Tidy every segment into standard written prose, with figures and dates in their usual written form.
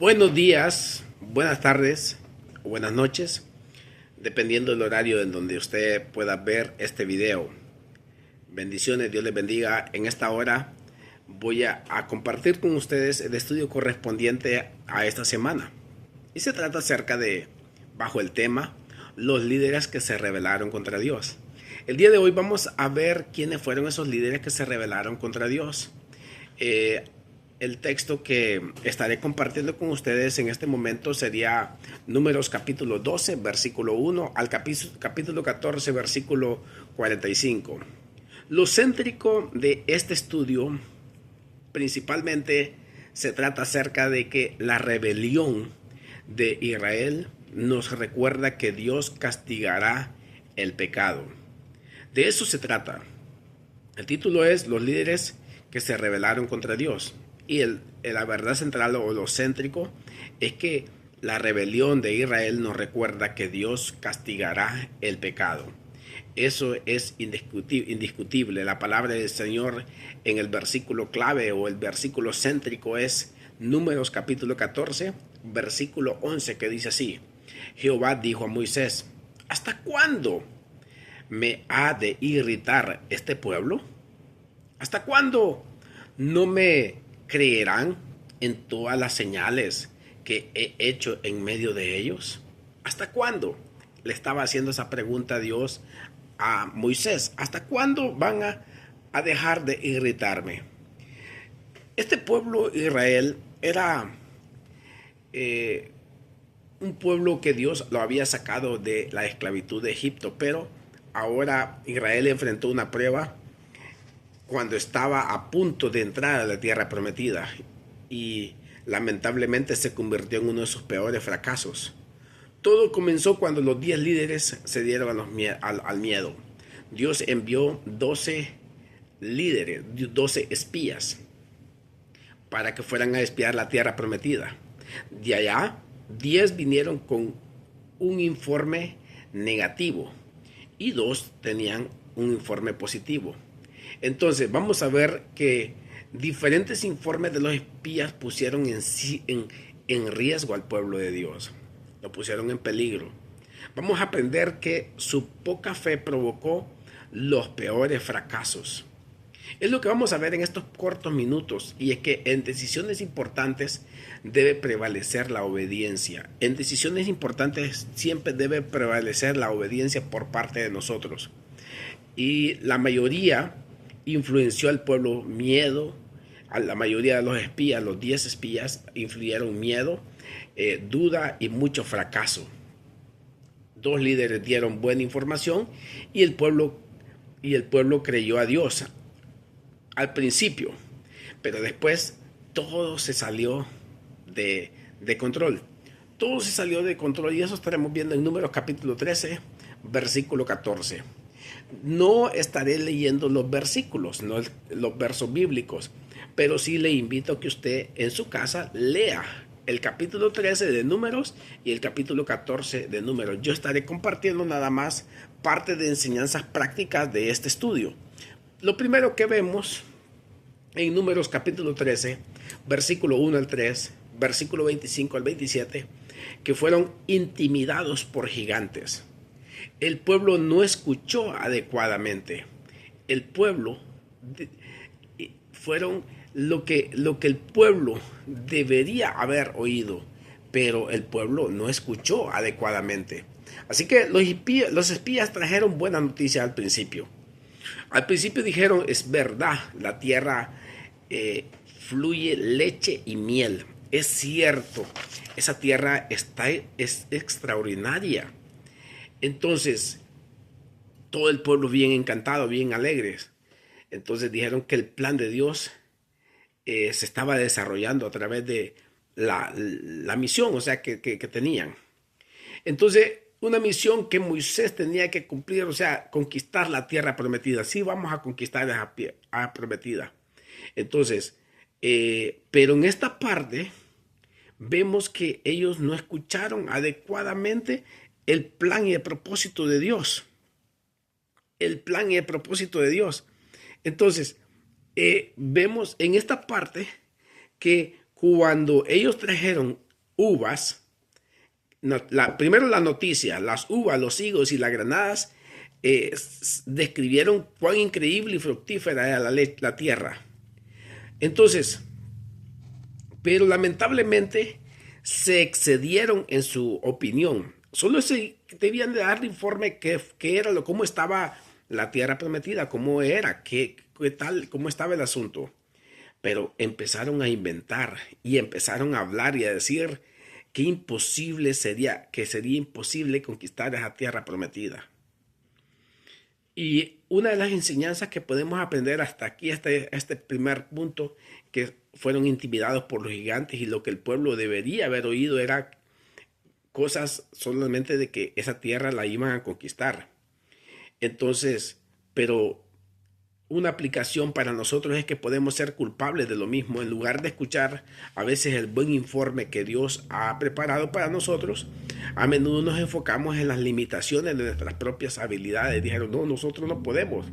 Buenos días, buenas tardes o buenas noches, dependiendo del horario en donde usted pueda ver este video. Bendiciones, Dios les bendiga. En esta hora voy a compartir con ustedes el estudio correspondiente a esta semana. Y se trata acerca de, bajo el tema, los líderes que se rebelaron contra Dios. El día de hoy vamos a ver quiénes fueron esos líderes que se rebelaron contra Dios. El texto que estaré compartiendo con ustedes en este momento sería Números capítulo 12, versículo 1 al capítulo 14, versículo 45. Lo céntrico de este estudio principalmente se trata acerca de que la rebelión de Israel nos recuerda que Dios castigará el pecado. De eso se trata. El título es Los líderes que se rebelaron contra Dios. Y la verdad central o lo céntrico es que la rebelión de Israel nos recuerda que Dios castigará el pecado. Eso es indiscutible. La palabra del Señor en el versículo clave o el versículo céntrico es Números capítulo 14, versículo 11, que dice así: Jehová dijo a Moisés: ¿hasta cuándo me ha de irritar este pueblo? ¿Hasta cuándo no me creerán en todas las señales que he hecho en medio de ellos? ¿Hasta cuándo? Le estaba haciendo esa pregunta a Dios a Moisés. ¿Hasta cuándo van a dejar de irritarme? Este pueblo Israel era un pueblo que Dios lo había sacado de la esclavitud de Egipto, pero ahora Israel enfrentó una prueba cuando estaba a punto de entrar a la tierra prometida y lamentablemente se convirtió en uno de sus peores fracasos. Todo comenzó cuando los 10 líderes se dieron al miedo. Dios envió 12 líderes, 12 espías para que fueran a espiar la tierra prometida. De allá, 10 vinieron con un informe negativo y 2 tenían un informe positivo. Entonces vamos a ver que diferentes informes de los espías pusieron en riesgo al pueblo de Dios. Lo pusieron en peligro. Vamos a aprender que su poca fe provocó los peores fracasos. Es lo que vamos a ver en estos cortos minutos, y es que en decisiones importantes debe prevalecer la obediencia. En decisiones importantes siempre debe prevalecer la obediencia por parte de nosotros. Y la mayoría influenció al pueblo miedo. A la mayoría de los espías, los 10 espías, influyeron miedo, duda y mucho fracaso. 2 líderes dieron buena información y el pueblo creyó a Dios al principio, pero después todo se salió de control. Todo se salió de control y eso estaremos viendo en Números capítulo 13, versículo 14. No estaré leyendo los versículos, no los versos bíblicos, pero sí le invito a que usted en su casa lea el capítulo 13 de Números y el capítulo 14 de Números. Yo estaré compartiendo nada más parte de enseñanzas prácticas de este estudio. Lo primero que vemos en Números capítulo 13, versículo 1 al 3, versículo 25 al 27, que fueron intimidados por gigantes. El pueblo no escuchó adecuadamente. El pueblo fueron lo que el pueblo debería haber oído, pero el pueblo no escuchó adecuadamente. Así que los espías trajeron buena noticia al principio. Al principio dijeron: es verdad, la tierra fluye leche y miel. Es cierto, esa tierra es extraordinaria. Entonces, todo el pueblo bien encantado, bien alegres. Entonces dijeron que el plan de Dios se estaba desarrollando a través de la misión, o sea, que tenían. Entonces, una misión que Moisés tenía que cumplir, o sea, conquistar la tierra prometida. Sí, vamos a conquistar esa tierra prometida. Entonces, pero en esta parte vemos que ellos no escucharon adecuadamente el plan y el propósito de Dios. El plan y el propósito de Dios. Entonces, vemos en esta parte que cuando ellos trajeron uvas, primero la noticia, las uvas, los higos y las granadas describieron cuán increíble y fructífera era la tierra. Entonces, pero lamentablemente se excedieron en su opinión. Solo se debían de dar informe qué era cómo estaba la tierra prometida, cómo era, qué tal, cómo estaba el asunto. Pero empezaron a inventar y empezaron a hablar y a decir que sería imposible conquistar esa tierra prometida. Y una de las enseñanzas que podemos aprender hasta aquí, este primer punto, que fueron intimidados por los gigantes y lo que el pueblo debería haber oído era cosas solamente de que esa tierra la iban a conquistar. Entonces, pero una aplicación para nosotros es que podemos ser culpables de lo mismo. En lugar de escuchar a veces el buen informe que Dios ha preparado para nosotros, a menudo nos enfocamos en las limitaciones de nuestras propias habilidades. Dijeron, no, nosotros no podemos.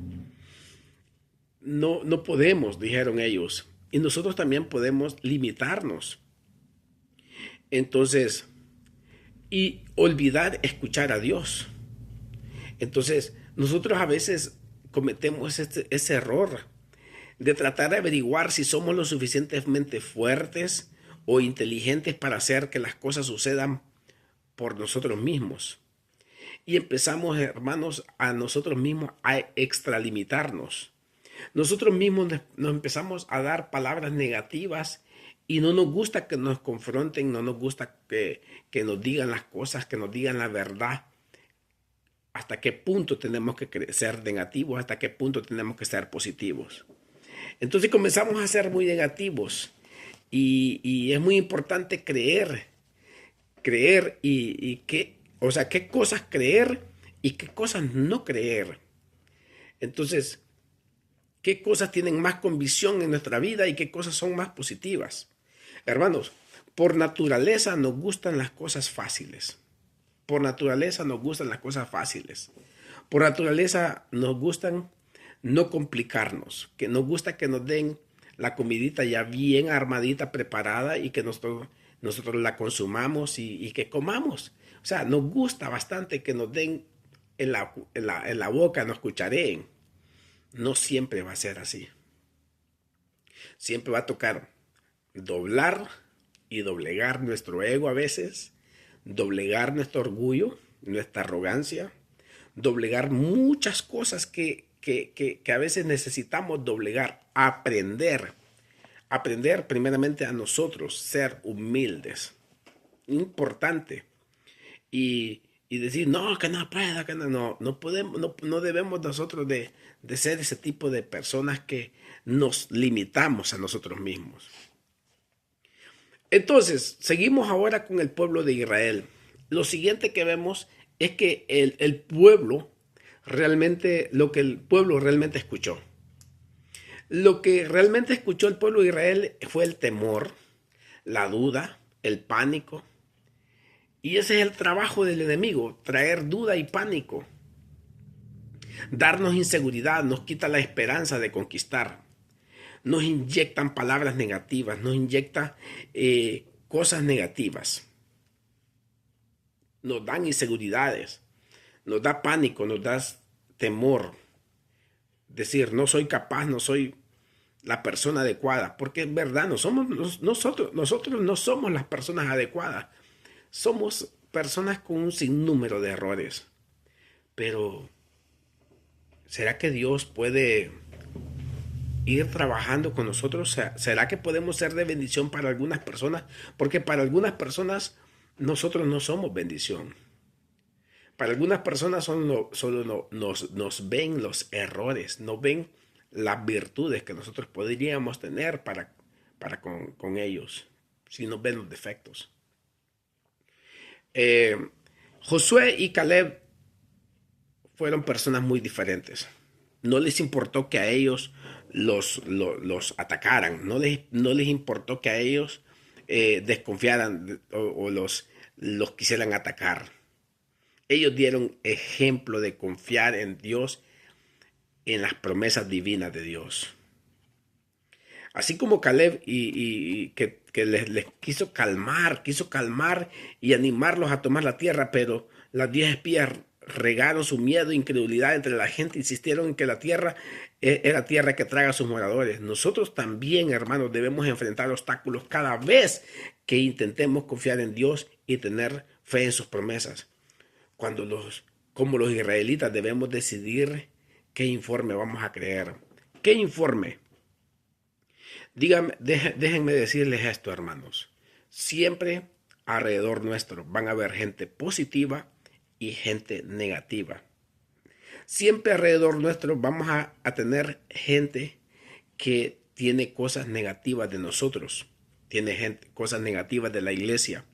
No podemos, dijeron ellos. Y nosotros también podemos limitarnos. Entonces, y olvidar escuchar a Dios. Entonces, nosotros a veces cometemos ese error de tratar de averiguar si somos lo suficientemente fuertes o inteligentes para hacer que las cosas sucedan por nosotros mismos. Y empezamos, hermanos, a nosotros mismos a extralimitarnos. Nosotros mismos nos empezamos a dar palabras negativas y no nos gusta que nos confronten, no nos gusta que nos digan las cosas, que nos digan la verdad. ¿Hasta qué punto tenemos que ser negativos? ¿Hasta qué punto tenemos que ser positivos? Entonces comenzamos a ser muy negativos y es muy importante creer o sea, qué cosas creer y qué cosas no creer. Entonces, qué cosas tienen más convicción en nuestra vida y qué cosas son más positivas. Hermanos, por naturaleza nos gustan las cosas fáciles. Por naturaleza nos gustan las cosas fáciles. Por naturaleza nos gustan no complicarnos, que nos gusta que nos den la comidita ya bien armadita, preparada y que nosotros la consumamos y que comamos. O sea, nos gusta bastante que nos den en la boca, nos cuchareen. No siempre va a ser así. Siempre va a tocar doblar y doblegar nuestro ego a veces, doblegar nuestro orgullo, nuestra arrogancia, doblegar muchas cosas que a veces necesitamos doblegar, aprender primeramente a nosotros, ser humildes, importante, y decir, no, que no pueda, que no podemos, no debemos nosotros de ser ese tipo de personas que nos limitamos a nosotros mismos. Entonces, seguimos ahora con el pueblo de Israel. Lo siguiente que vemos es que el pueblo realmente, lo que el pueblo realmente escuchó. Lo que realmente escuchó el pueblo de Israel fue el temor, la duda, el pánico. Y ese es el trabajo del enemigo, traer duda y pánico. Darnos inseguridad, nos quita la esperanza de conquistar. Nos inyectan palabras negativas, nos inyecta cosas negativas. Nos dan inseguridades, nos da pánico, nos da temor. Decir, no soy capaz, no soy la persona adecuada, porque es verdad, nosotros no somos las personas adecuadas. Somos personas con un sinnúmero de errores. Pero, ¿será que Dios puede ir trabajando con nosotros? ¿Será que podemos ser de bendición para algunas personas? Porque para algunas personas nosotros no somos bendición. Para algunas personas solo nos ven los errores, no ven las virtudes que nosotros podríamos tener para con ellos, si nos ven los defectos. Josué y Caleb fueron personas muy diferentes. No les importó que a ellos los atacaran, no les importó que a ellos desconfiaran o los quisieran atacar. Ellos dieron ejemplo de confiar en Dios, en las promesas divinas de Dios. Así como Caleb que les quiso calmar y animarlos a tomar la tierra, pero las 10 espías regaron su miedo e incredulidad entre la gente, insistieron en que la tierra era tierra que traga a sus moradores. Nosotros también, hermanos, debemos enfrentar obstáculos cada vez que intentemos confiar en Dios y tener fe en sus promesas. Como los israelitas, debemos decidir qué informe vamos a creer. ¿Qué informe? Déjenme decirles esto, hermanos. Siempre alrededor nuestro van a haber gente positiva y gente negativa. Siempre alrededor nuestro vamos a tener gente que tiene cosas negativas de nosotros. Tiene cosas negativas de la iglesia.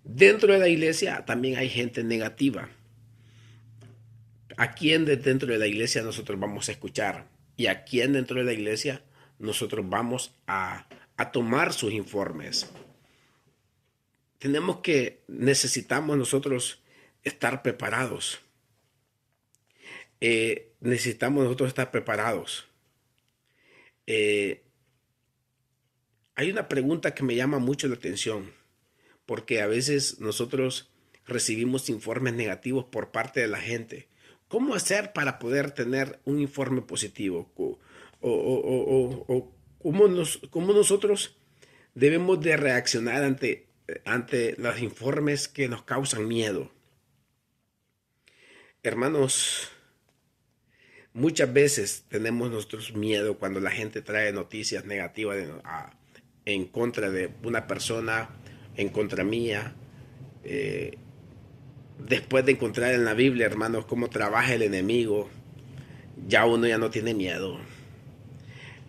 Dentro de la iglesia también hay gente negativa. ¿A quién dentro de la iglesia nosotros vamos a escuchar? ¿Y a quién dentro de la iglesia nosotros vamos a tomar sus informes? Necesitamos nosotros estar preparados. Necesitamos nosotros estar preparados. Hay una pregunta que me llama mucho la atención, porque a veces nosotros recibimos informes negativos por parte de la gente. ¿Cómo hacer para poder tener un informe positivo? ¿Cómo nosotros debemos de reaccionar ante los informes que nos causan miedo? Hermanos, muchas veces tenemos nosotros miedo cuando la gente trae noticias negativas en contra de una persona, en contra mía. Después de encontrar en la Biblia, hermanos, cómo trabaja el enemigo, ya uno ya no tiene miedo.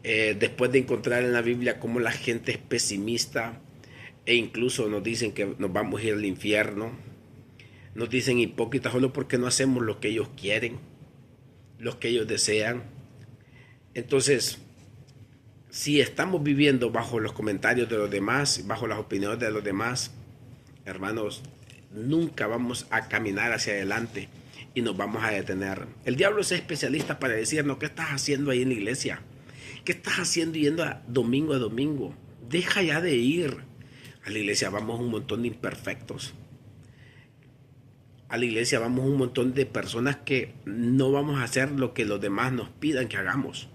Después de encontrar en la Biblia cómo la gente es pesimista e incluso nos dicen que nos vamos a ir al infierno, nos dicen hipócritas solo porque no hacemos lo que ellos quieren, lo que ellos desean. Entonces, si estamos viviendo bajo los comentarios de los demás, bajo las opiniones de los demás, hermanos, nunca vamos a caminar hacia adelante y nos vamos a detener. El diablo es especialista para decirnos: ¿qué estás haciendo ahí en la iglesia? ¿Qué estás haciendo yendo domingo a domingo? Deja ya de ir. A la iglesia vamos un montón de imperfectos. A la iglesia vamos un montón de personas que no vamos a hacer lo que los demás nos pidan que hagamos.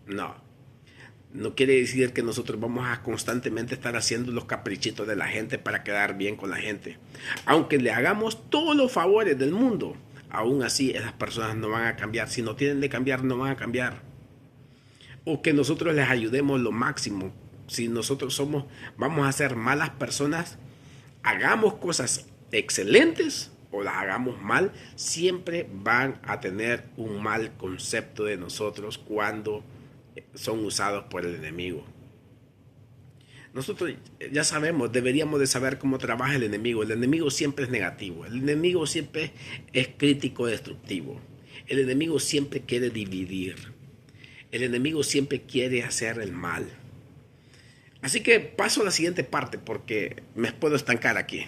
No quiere decir que nosotros vamos a constantemente estar haciendo los caprichitos de la gente para quedar bien con la gente. Aunque le hagamos todos los favores del mundo, aún así esas personas no van a cambiar. Si no tienen de cambiar, no van a cambiar. O que nosotros les ayudemos lo máximo. Si nosotros vamos a ser malas personas, hagamos cosas excelentes o las hagamos mal, siempre van a tener un mal concepto de nosotros cuando son usados por el enemigo. Nosotros ya sabemos, deberíamos de saber cómo trabaja el enemigo. El enemigo siempre es negativo. El enemigo siempre es crítico, destructivo. El enemigo siempre quiere dividir. El enemigo siempre quiere hacer el mal. Así que paso a la siguiente parte porque me puedo estancar aquí.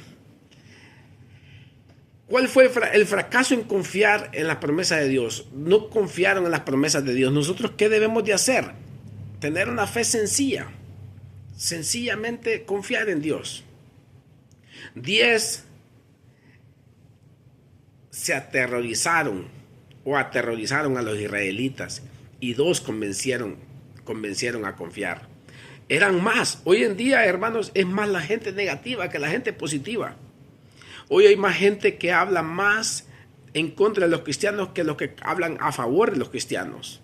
¿Cuál fue el fracaso en confiar en las promesas de Dios? No confiaron en las promesas de Dios. ¿Nosotros qué debemos de hacer? Tener una fe sencilla. Sencillamente confiar en Dios. 10 se aterrorizaron a los israelitas y 2 convencieron a confiar. Eran más. Hoy en día, hermanos, es más la gente negativa que la gente positiva. Hoy hay más gente que habla más en contra de los cristianos que los que hablan a favor de los cristianos.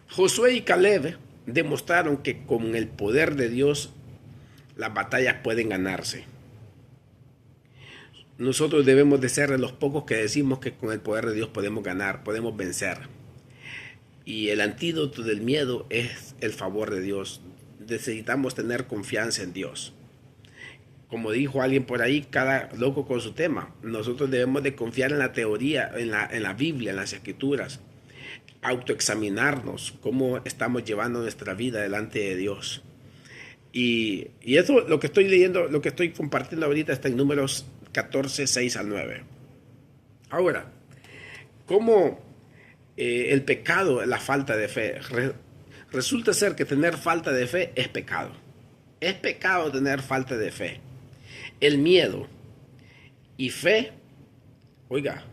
Josué y Caleb demostraron que con el poder de Dios las batallas pueden ganarse. Nosotros debemos de ser de los pocos que decimos que con el poder de Dios podemos ganar, podemos vencer. Y el antídoto del miedo es el favor de Dios. Necesitamos tener confianza en Dios. Como dijo alguien por ahí, cada loco con su tema. Nosotros debemos de confiar en la teoría, en la Biblia, en las Escrituras. Autoexaminarnos cómo estamos llevando nuestra vida delante de Dios. Y eso, lo que estoy leyendo, lo que estoy compartiendo ahorita está en Números 14, 6 al 9. Ahora, ¿cómo el pecado, la falta de fe, Resulta ser que tener falta de fe es pecado. Es pecado tener falta de fe. El miedo y fe, oiga,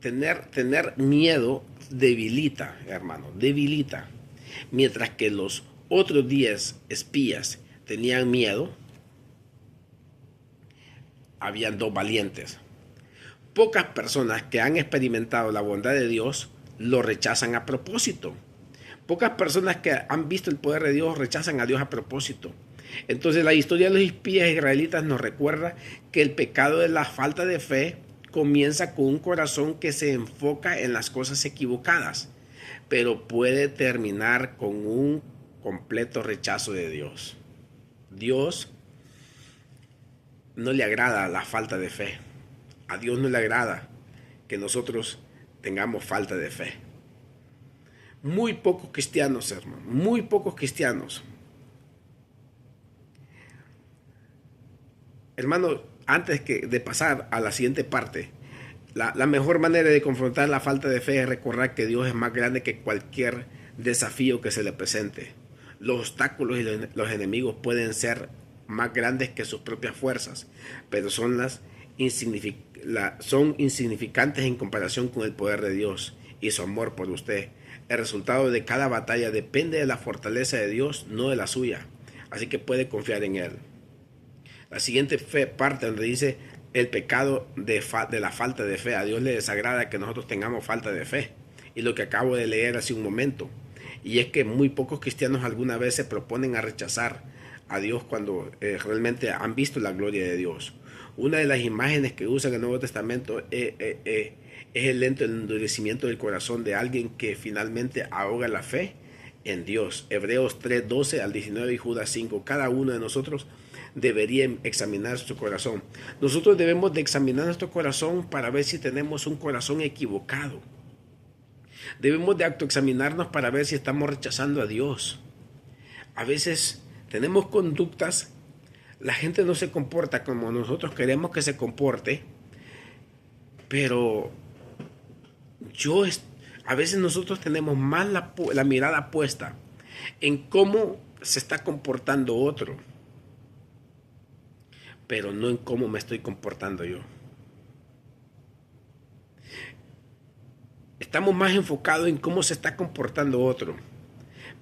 tener miedo debilita, hermano, debilita. Mientras que los otros 10 espías tenían miedo, habían 2 valientes. Pocas personas que han experimentado la bondad de Dios lo rechazan a propósito. Pocas personas que han visto el poder de Dios rechazan a Dios a propósito. Entonces la historia de los espías israelitas nos recuerda que el pecado de la falta de fe comienza con un corazón que se enfoca en las cosas equivocadas, pero puede terminar con un completo rechazo de Dios. Dios no le agrada la falta de fe. A Dios no le agrada que nosotros tengamos falta de fe. Muy pocos cristianos, hermano, muy pocos cristianos. Hermano, antes de pasar a la siguiente parte, la mejor manera de confrontar la falta de fe es recordar que Dios es más grande que cualquier desafío que se le presente. Los obstáculos y los enemigos pueden ser más grandes que sus propias fuerzas, pero son insignificantes en comparación con el poder de Dios y su amor por usted. El resultado de cada batalla depende de la fortaleza de Dios, no de la suya. Así que puede confiar en Él. La siguiente parte donde dice el pecado de la falta de fe. A Dios le desagrada que nosotros tengamos falta de fe. Y lo que acabo de leer hace un momento. Y es que muy pocos cristianos alguna vez se proponen a rechazar a Dios cuando realmente han visto la gloria de Dios. Una de las imágenes que usa en el Nuevo Testamento es el lento endurecimiento del corazón de alguien que finalmente ahoga la fe en Dios. Hebreos 3:12 al 19 y Judas 5. Cada uno de nosotros debería examinar su corazón. Nosotros debemos de examinar nuestro corazón para ver si tenemos un corazón equivocado. Debemos de autoexaminarnos para ver si estamos rechazando a Dios. A veces tenemos conductas, la gente no se comporta como nosotros queremos que se comporte, pero a veces nosotros tenemos más la mirada puesta en cómo se está comportando otro, pero no en cómo me estoy comportando yo. Estamos más enfocados en cómo se está comportando otro,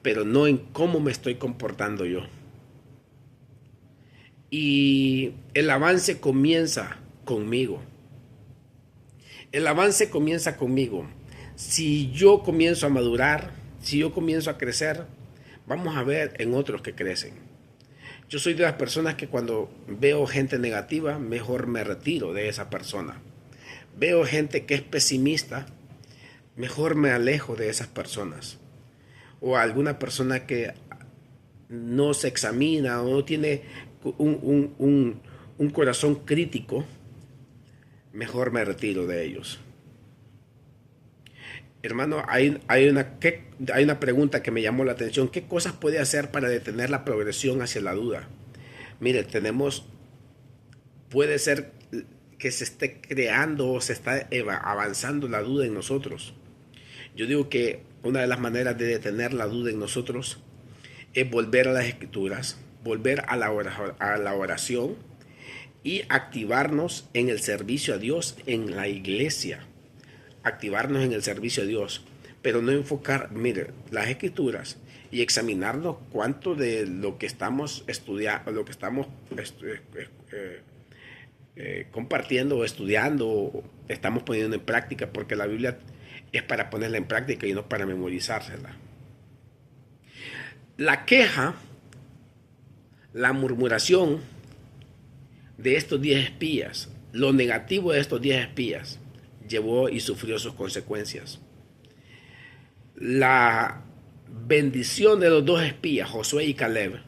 pero no en cómo me estoy comportando yo. Y el avance comienza conmigo. El avance comienza conmigo. Si yo comienzo a madurar, si yo comienzo a crecer, vamos a ver en otros que crecen. Yo soy de las personas que cuando veo gente negativa, mejor me retiro de esa persona. Veo gente que es pesimista, mejor me alejo de esas personas. O alguna persona que no se examina o no tiene un corazón crítico, mejor me retiro de ellos. Hermano, hay una pregunta que me llamó la atención. ¿Qué cosas puede hacer para detener la progresión hacia la duda? Mire, puede ser que se esté creando o se está avanzando la duda en nosotros. Yo digo que una de las maneras de detener la duda en nosotros es volver a las Escrituras, volver a la oración y activarnos en el servicio a Dios en la iglesia. Activarnos en el servicio a Dios, pero no enfocar, mire, las Escrituras y examinarnos cuánto de lo que estamos estudiando, lo que estamos compartiendo o estudiando, estamos poniendo en práctica, porque la Biblia es para ponerla en práctica y no para memorizársela. La queja, la murmuración de estos 10 espías, lo negativo de estos 10 espías, llevó y sufrió sus consecuencias. La bendición de los 2 espías, Josué y Caleb,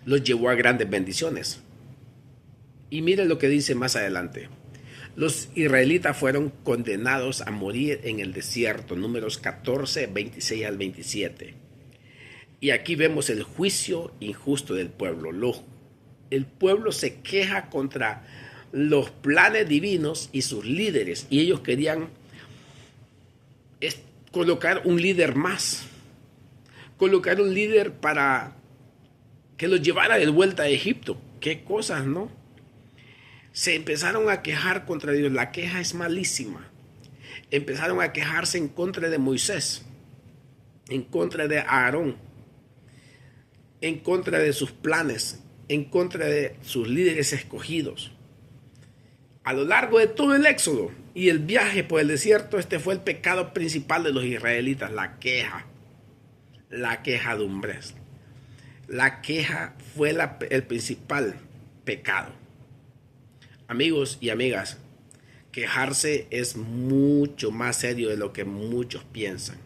los llevó a grandes bendiciones. Y miren lo que dice más adelante. Los israelitas fueron condenados a morir en el desierto, Números 14, 26 al 27. Y aquí vemos el juicio injusto del pueblo. El pueblo se queja contra los planes divinos y sus líderes, y ellos querían colocar un líder más, colocar un líder para que los llevara de vuelta a Egipto. Qué cosas, ¿no? Se empezaron a quejar contra Dios. La queja es malísima. Empezaron a quejarse en contra de Moisés, en contra de Aarón, en contra de sus planes, en contra de sus líderes escogidos. A lo largo de todo el éxodo y el viaje por el desierto, este fue el pecado principal de los israelitas, la queja, la quejadumbre. La queja fue el principal pecado. Amigos y amigas, quejarse es mucho más serio de lo que muchos piensan.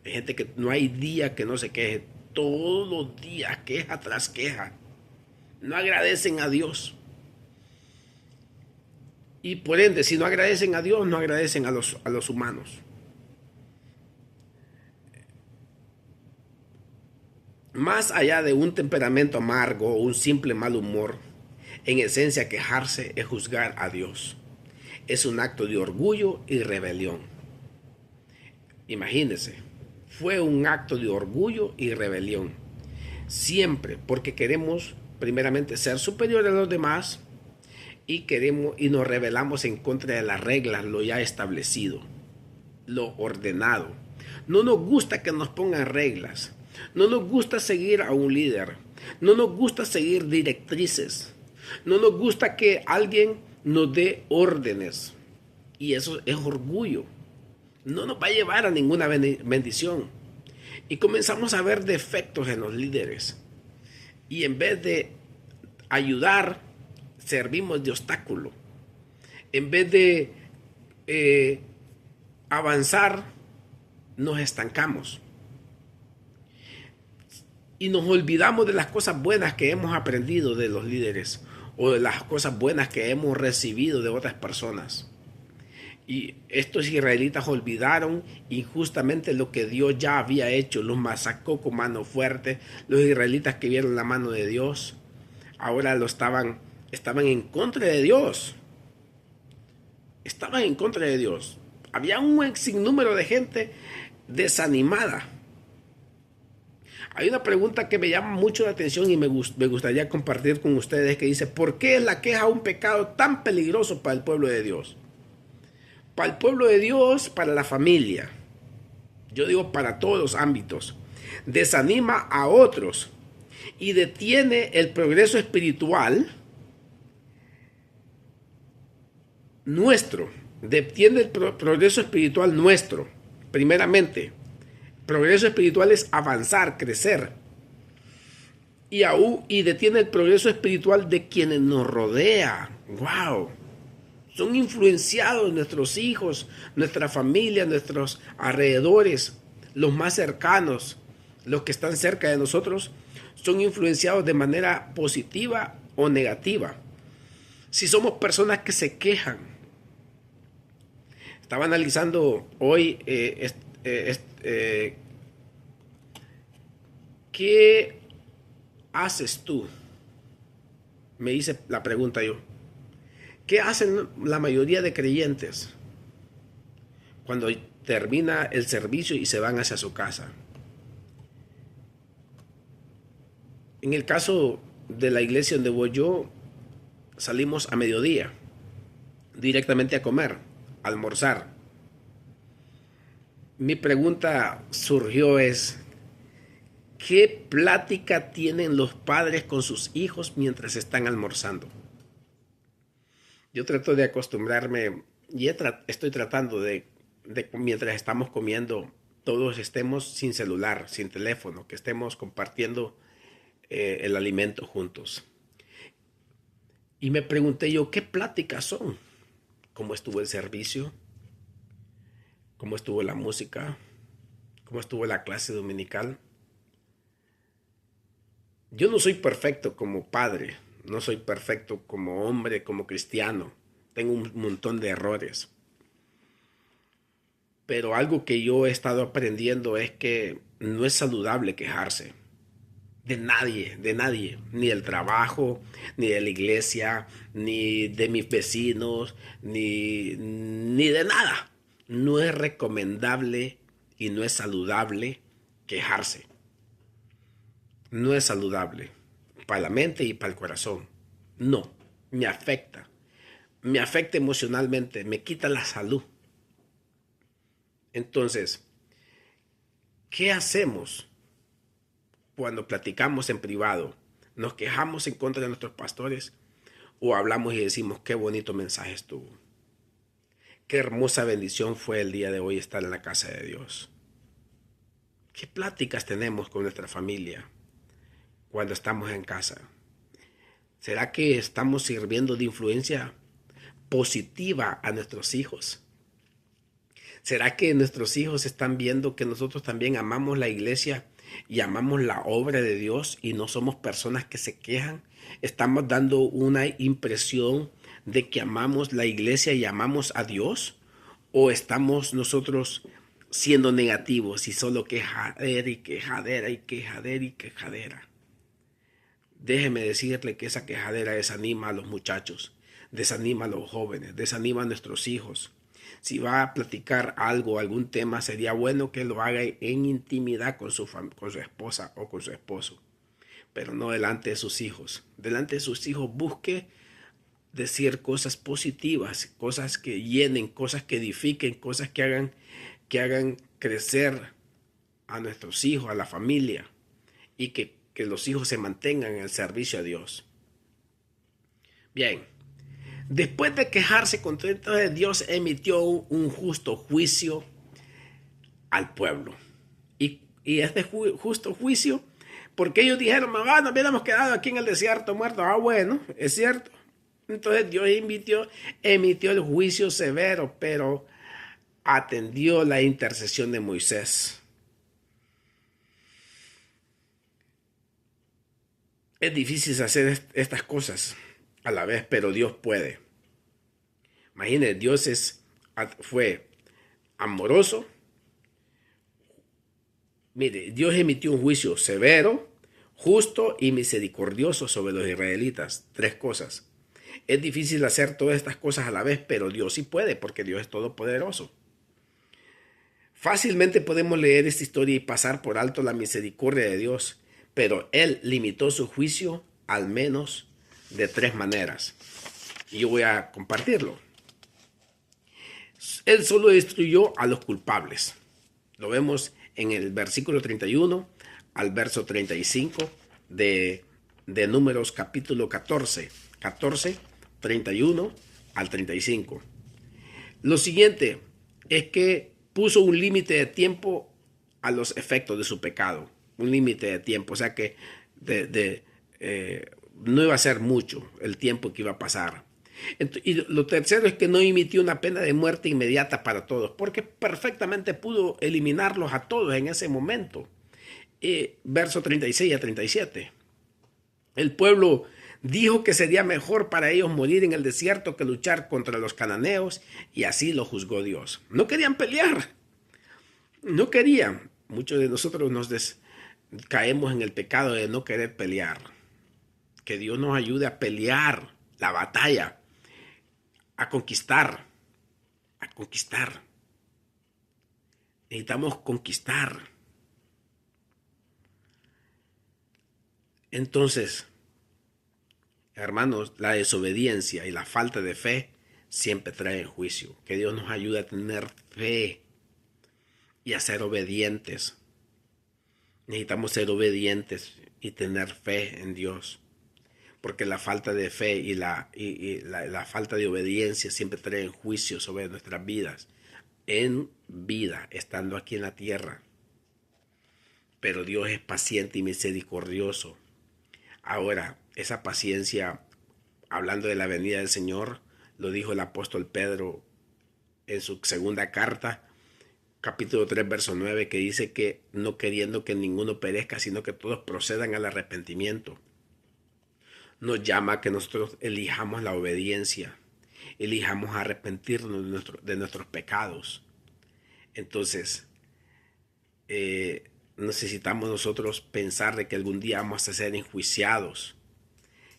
Hay gente que no hay día que no se queje, todos los días queja tras queja. No agradecen a Dios. Y por ende, si no agradecen a Dios, no agradecen a los humanos. Más allá de un temperamento amargo o un simple mal humor, en esencia quejarse es juzgar a Dios. Es un acto de orgullo y rebelión. Imagínense, fue un acto de orgullo y rebelión. Siempre porque queremos primeramente ser superiores a los demás y nos rebelamos en contra de las reglas, lo ya establecido, lo ordenado. No nos gusta que nos pongan reglas. No nos gusta seguir a un líder. No nos gusta seguir directrices. No nos gusta que alguien nos dé órdenes. Y eso es orgullo. No nos va a llevar a ninguna bendición. Y comenzamos a ver defectos en los líderes. Y en vez de ayudar, servimos de obstáculo. En vez de avanzar, nos estancamos. Y nos olvidamos de las cosas buenas que hemos aprendido de los líderes o de las cosas buenas que hemos recibido de otras personas. Y estos israelitas olvidaron injustamente lo que Dios ya había hecho, los masacró con mano fuerte. Los israelitas que vieron la mano de Dios, ahora estaban en contra de Dios. Estaban en contra de Dios. Había un sinnúmero de gente desanimada. Hay una pregunta que me llama mucho la atención y me gustaría compartir con ustedes, que dice: ¿por qué es la queja un pecado tan peligroso para el pueblo de Dios? Para el pueblo de Dios, para la familia, yo digo para todos los ámbitos, desanima a otros y detiene el progreso espiritual nuestro, detiene el progreso espiritual nuestro. Primeramente, progreso espiritual es avanzar, crecer, y detiene el progreso espiritual de quienes nos rodea. ¡Wow! Son influenciados nuestros hijos, nuestra familia, nuestros alrededores, los más cercanos, los que están cerca de nosotros, son influenciados de manera positiva o negativa. Si somos personas que se quejan, estaba analizando hoy ¿qué haces tú? Me hice la pregunta yo. ¿Qué hacen la mayoría de creyentes cuando termina el servicio y se van hacia su casa? En el caso de la iglesia donde voy yo, salimos a mediodía, directamente a comer, a almorzar. Mi pregunta surgió es: ¿qué plática tienen los padres con sus hijos mientras están almorzando? Yo trato de acostumbrarme y estoy tratando de mientras estamos comiendo, todos estemos sin celular, sin teléfono, que estemos compartiendo el alimento juntos. Y me pregunté yo, ¿qué pláticas son? ¿Cómo estuvo el servicio? ¿Cómo estuvo la música? ¿Cómo estuvo la clase dominical? Yo no soy perfecto como padre, no soy perfecto como hombre, como cristiano. Tengo un montón de errores. Pero algo que yo he estado aprendiendo es que no es saludable quejarse. De nadie, ni del trabajo, ni de la iglesia, ni de mis vecinos, ni de nada. No es recomendable y no es saludable quejarse. No es saludable para la mente y para el corazón. No, me afecta. Me afecta emocionalmente, me quita la salud. Entonces, ¿qué hacemos cuando platicamos en privado? ¿Nos quejamos en contra de nuestros pastores o hablamos y decimos qué bonito mensaje estuvo? Qué hermosa bendición fue el día de hoy estar en la casa de Dios. ¿Qué pláticas tenemos con nuestra familia cuando estamos en casa? ¿Será que estamos sirviendo de influencia positiva a nuestros hijos? ¿Será que nuestros hijos están viendo que nosotros también amamos la iglesia y amamos la obra de Dios y no somos personas que se quejan? ¿Estamos dando una impresión de que amamos la iglesia y amamos a Dios? ¿O estamos nosotros siendo negativos y solo quejadera y quejadera y quejadera y quejadera? Déjeme decirle que esa quejadera desanima a los muchachos, desanima a los jóvenes, desanima a nuestros hijos. Si va a platicar algo, algún tema, sería bueno que lo haga en intimidad con su esposa o con su esposo, pero no delante de sus hijos. Delante de sus hijos busque decir cosas positivas, cosas que llenen, cosas que edifiquen, cosas que hagan crecer a nuestros hijos, a la familia, y que los hijos se mantengan en el servicio a Dios. Bien, después de quejarse contra Dios, emitió un justo juicio al pueblo. Y este justo juicio, porque ellos dijeron, nos hubiéramos quedado aquí en el desierto muertos. Bueno, es cierto. Entonces Dios emitió el juicio severo, pero atendió la intercesión de Moisés. Es difícil hacer estas cosas a la vez, pero Dios puede. Imagínense, Dios fue amoroso. Mire, Dios emitió un juicio severo, justo y misericordioso sobre los israelitas. 3 cosas. Es difícil hacer todas estas cosas a la vez, pero Dios sí puede, porque Dios es todopoderoso. Fácilmente podemos leer esta historia y pasar por alto la misericordia de Dios, pero Él limitó su juicio al menos de 3 maneras. Y yo voy a compartirlo. Él solo destruyó a los culpables. Lo vemos en el versículo 31 al verso 35 de Números capítulo 14, 31 al 35. Lo siguiente es que puso un límite de tiempo a los efectos de su pecado. Un límite de tiempo, o sea que no iba a ser mucho el tiempo que iba a pasar. Y lo tercero es que no emitió una pena de muerte inmediata para todos, porque perfectamente pudo eliminarlos a todos en ese momento. Verso 36 a 37. El pueblo dijo que sería mejor para ellos morir en el desierto que luchar contra los cananeos, y así lo juzgó Dios. No querían pelear. No querían. Muchos de nosotros caemos en el pecado de no querer pelear. Que Dios nos ayude a pelear la batalla, a conquistar. Necesitamos conquistar. Entonces, hermanos, la desobediencia y la falta de fe siempre traen juicio. Que Dios nos ayude a tener fe y a ser obedientes. Necesitamos ser obedientes y tener fe en Dios. Porque la falta de fe y la falta de obediencia siempre traen juicio sobre nuestras vidas. En vida, estando aquí en la tierra. Pero Dios es paciente y misericordioso. Ahora, esa paciencia, hablando de la venida del Señor, lo dijo el apóstol Pedro en su segunda carta, capítulo 3, verso 9, que dice que no queriendo que ninguno perezca, sino que todos procedan al arrepentimiento. Nos llama a que nosotros elijamos la obediencia, elijamos arrepentirnos de nuestros pecados. Entonces, necesitamos nosotros pensar de que algún día vamos a ser enjuiciados.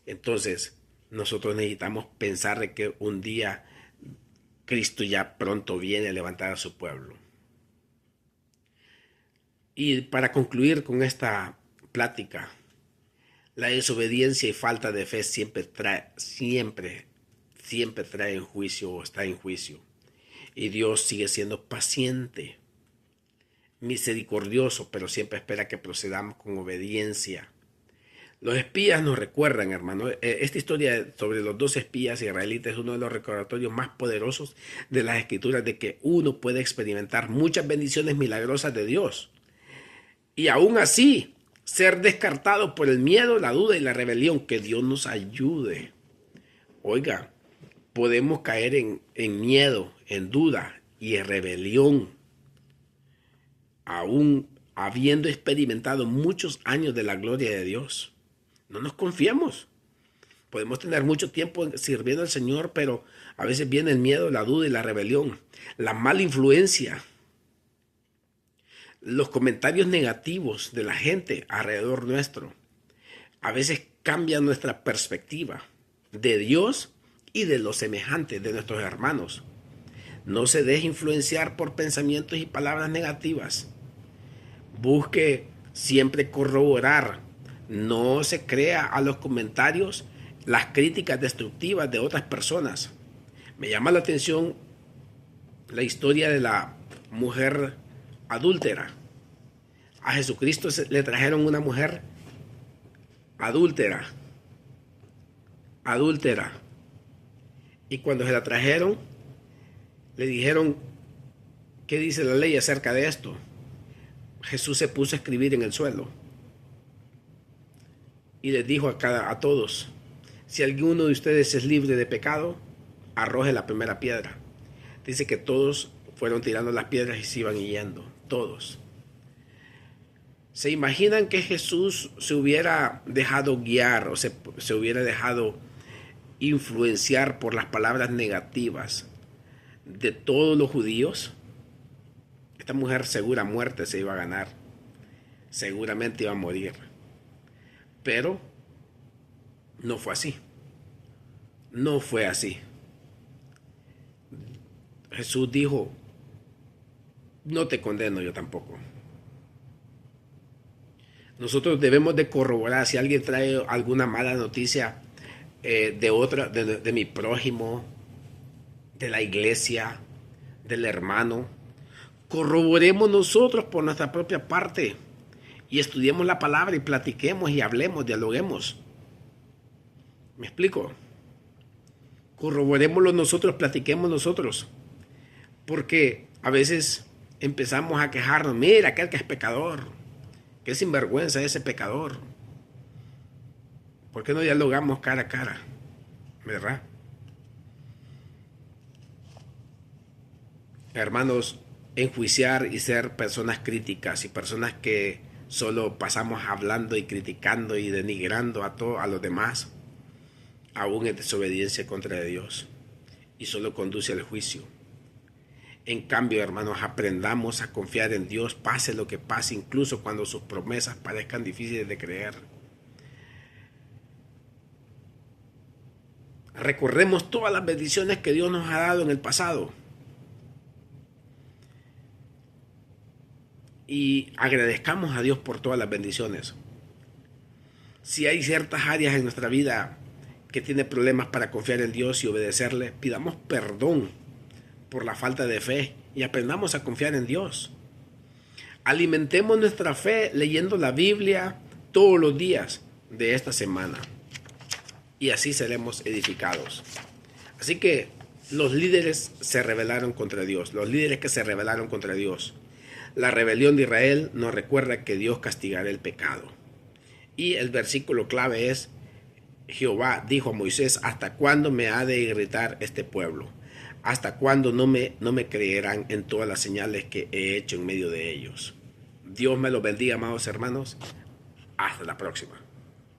Entonces, nosotros necesitamos pensar de que un día Cristo ya pronto viene a levantar a su pueblo. Y para concluir con esta plática, la desobediencia y falta de fe siempre trae en juicio o está en juicio. Y Dios sigue siendo paciente, misericordioso, pero siempre espera que procedamos con obediencia. Los espías nos recuerdan, hermano, esta historia sobre los dos espías israelitas es uno de los recordatorios más poderosos de las escrituras de que uno puede experimentar muchas bendiciones milagrosas de Dios. Y aún así, ser descartado por el miedo, la duda y la rebelión. Que Dios nos ayude. Oiga, podemos caer en miedo, en duda y en rebelión, aún habiendo experimentado muchos años de la gloria de Dios. No nos confiemos. Podemos tener mucho tiempo sirviendo al Señor, pero a veces viene el miedo, la duda y la rebelión, la mala influencia, los comentarios negativos de la gente alrededor nuestro. A veces cambian nuestra perspectiva de Dios y de los semejantes de nuestros hermanos. No se deje influenciar por pensamientos y palabras negativas. Busque siempre corroborar. No se crea a los comentarios, las críticas destructivas de otras personas. Me llama la atención la historia de la mujer adúltera. A Jesucristo le trajeron una mujer adúltera. Y cuando se la trajeron, le dijeron, ¿qué dice la ley acerca de esto? Jesús se puso a escribir en el suelo. Y les dijo a todos, si alguno de ustedes es libre de pecado, arroje la primera piedra. Dice que todos fueron tirando las piedras y se iban yendo, todos. ¿Se imaginan que Jesús se hubiera dejado guiar o se hubiera dejado influenciar por las palabras negativas de todos los judíos? Esta mujer segura muerte se iba a ganar, seguramente iba a morir. Pero no fue así. No fue así. Jesús dijo, no te condeno yo tampoco. Nosotros debemos de corroborar si alguien trae alguna mala noticia de mi prójimo, de la iglesia, del hermano. Corroboremos nosotros por nuestra propia parte. Y estudiemos la palabra y platiquemos y hablemos, dialoguemos. ¿Me explico? Corroborémoslo nosotros, platiquemos nosotros. Porque a veces empezamos a quejarnos, mira aquel que es pecador, qué sinvergüenza ese pecador. ¿Por qué no dialogamos cara a cara? ¿Verdad? Hermanos, enjuiciar y ser personas críticas y personas que solo pasamos hablando y criticando y denigrando a los demás, aún es desobediencia contra Dios y solo conduce al juicio. En cambio, hermanos, aprendamos a confiar en Dios, pase lo que pase, incluso cuando sus promesas parezcan difíciles de creer. Recordemos todas las bendiciones que Dios nos ha dado en el pasado. Y agradezcamos a Dios por todas las bendiciones. Si hay ciertas áreas en nuestra vida que tiene problemas para confiar en Dios y obedecerle, pidamos perdón por la falta de fe y aprendamos a confiar en Dios. Alimentemos nuestra fe leyendo la Biblia todos los días de esta semana y así seremos edificados. Así que los líderes se rebelaron contra Dios, los líderes que se rebelaron contra Dios. La rebelión de Israel nos recuerda que Dios castigará el pecado. Y el versículo clave es, Jehová dijo a Moisés, ¿hasta cuándo me ha de irritar este pueblo? ¿Hasta cuándo no me creerán en todas las señales que he hecho en medio de ellos? Dios me los bendiga, amados hermanos. Hasta la próxima.